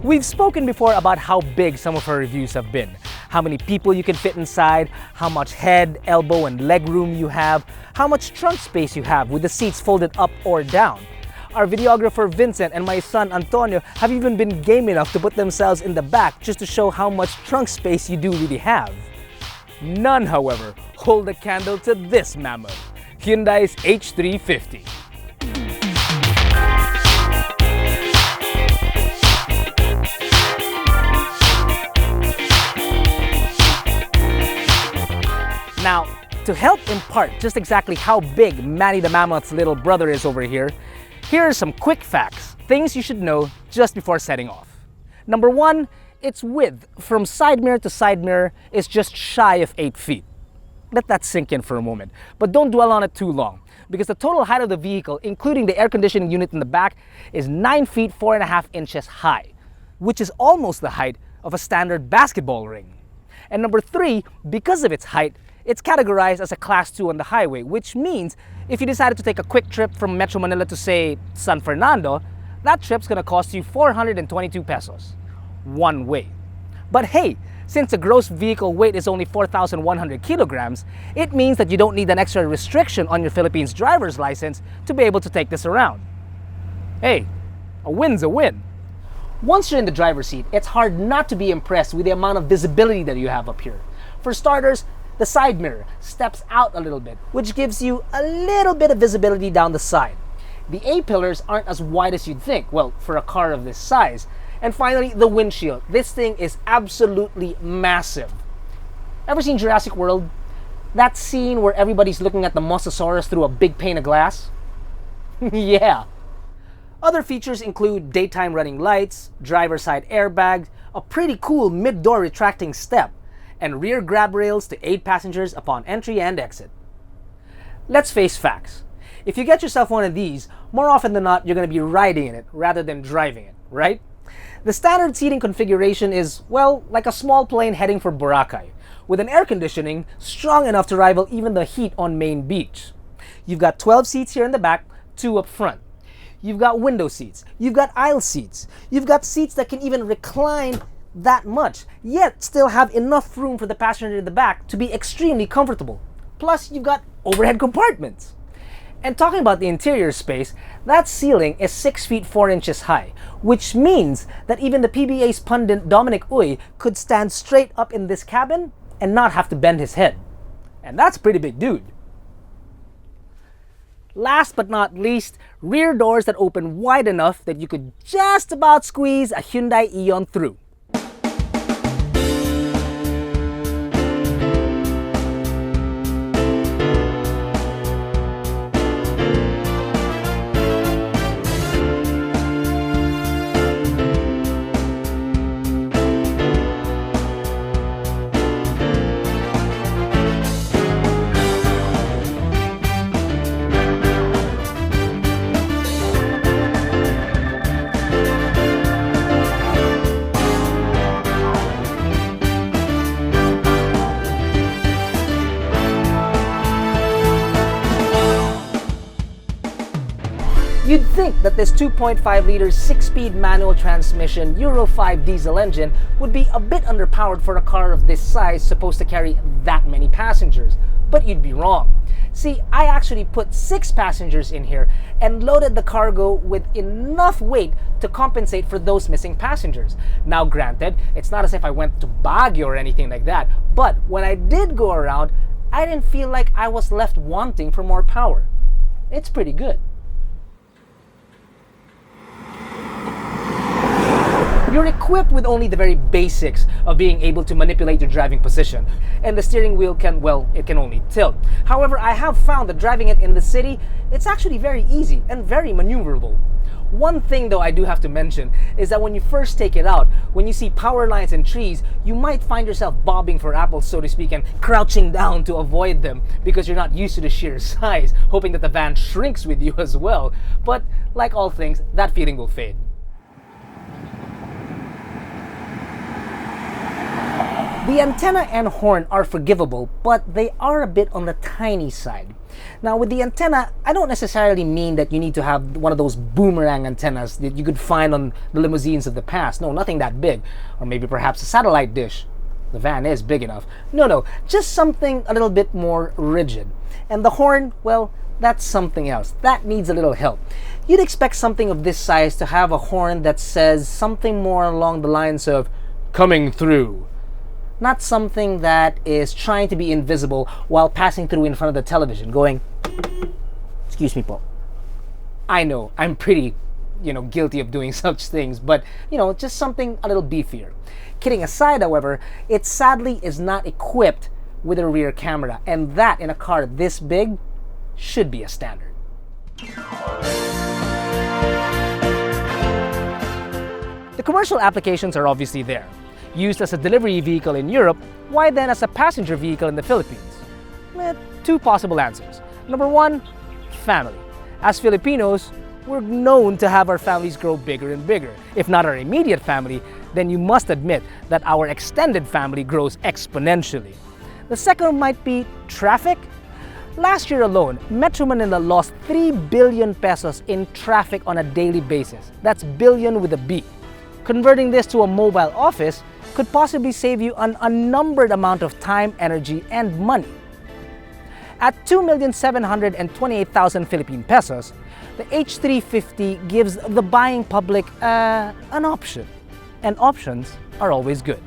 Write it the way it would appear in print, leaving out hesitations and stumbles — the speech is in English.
We've spoken before about how big some of our reviews have been, how many people you can fit inside, how much head, elbow, and leg room you have, how much trunk space you have with the seats folded up or down. Our videographer Vincent and my son Antonio have even been game enough to put themselves in the back just to show how much trunk space you do really have. None, however, hold a candle to this mammoth, Hyundai's H350. Now, to help impart just exactly how big Manny the Mammoth's little brother is over here, here are some quick facts, things you should know just before setting off. Number 1, its width from side mirror to side mirror is just shy of 8 feet. Let that sink in for a moment, but don't dwell on it too long, because the total height of the vehicle, including the air conditioning unit in the back, is 9 feet 4.5 inches high, which is almost the height of a standard basketball ring. And number 3, because of its height, it's categorized as a Class 2 on the highway, which means if you decided to take a quick trip from Metro Manila to, say, San Fernando, that trip's gonna cost you 422 pesos, one way. But hey, since the gross vehicle weight is only 4,100 kilograms, it means that you don't need an extra restriction on your Philippines driver's license to be able to take this around. Hey, a win's a win. Once you're in the driver's seat, it's hard not to be impressed with the amount of visibility that you have up here. For starters, the side mirror steps out a little bit, which gives you a little bit of visibility down the side. The A-pillars aren't as wide as you'd think, well, for a car of this size. And finally, the windshield. This thing is absolutely massive. Ever seen Jurassic World? That scene where everybody's looking at the Mosasaurus through a big pane of glass? Yeah. Other features include daytime running lights, driver's side airbags, a pretty cool mid-door retracting step, and rear grab rails to aid passengers upon entry and exit. Let's face facts. If you get yourself one of these, more often than not, you're going to be riding in it rather than driving it, right? The standard seating configuration is, well, like a small plane heading for Boracay, with an air conditioning strong enough to rival even the heat on Main Beach. You've got 12 seats here in the back, 2 up front. You've got window seats, you've got aisle seats, you've got seats that can even recline that much, yet still have enough room for the passenger in the back to be extremely comfortable. Plus, you've got overhead compartments. And talking about the interior space, that ceiling is 6 feet 4 inches high, which means that even the PBA's pundit Dominic Uy could stand straight up in this cabin and not have to bend his head. And that's a pretty big dude. Last but not least, rear doors that open wide enough that you could just about squeeze a Hyundai Eon through. You'd think that this 2.5-liter 6-speed manual transmission Euro 5 diesel engine would be a bit underpowered for a car of this size supposed to carry that many passengers, but you'd be wrong. See, I actually put 6 passengers in here and loaded the cargo with enough weight to compensate for those missing passengers. Now granted, it's not as if I went to Baguio or anything like that, but when I did go around, I didn't feel like I was left wanting for more power. It's pretty good. You're equipped with only the very basics of being able to manipulate your driving position, and the steering wheel can, well, it can only tilt. However, I have found that driving it in the city, it's actually very easy and very maneuverable. One thing though I do have to mention is that when you first take it out, when you see power lines and trees, you might find yourself bobbing for apples, so to speak, and crouching down to avoid them because you're not used to the sheer size, hoping that the van shrinks with you as well. But like all things, that feeling will fade. The antenna and horn are forgivable, but they are a bit on the tiny side. Now with the antenna, I don't necessarily mean that you need to have one of those boomerang antennas that you could find on the limousines of the past. No, nothing that big. Or maybe perhaps a satellite dish. The van is big enough. No, just something a little bit more rigid. And the horn, well, that's something else. That needs a little help. You'd expect something of this size to have a horn that says something more along the lines of coming through. Not something that is trying to be invisible while passing through in front of the television, going, excuse me, po. I know, I'm pretty, guilty of doing such things, but, just something a little beefier. Kidding aside, however, it sadly is not equipped with a rear camera, and that in a car this big should be a standard. The commercial applications are obviously there. Used as a delivery vehicle in Europe, why then as a passenger vehicle in the Philippines? Two possible answers. Number one, family. As Filipinos, we're known to have our families grow bigger and bigger. If not our immediate family, then you must admit that our extended family grows exponentially. The second might be traffic. Last year alone, Metro Manila lost 3 billion pesos in traffic on a daily basis. That's billion with a B. Converting this to a mobile office could possibly save you an unnumbered amount of time, energy, and money. At 2,728,000 Philippine pesos, the H350 gives the buying public an option. And options are always good.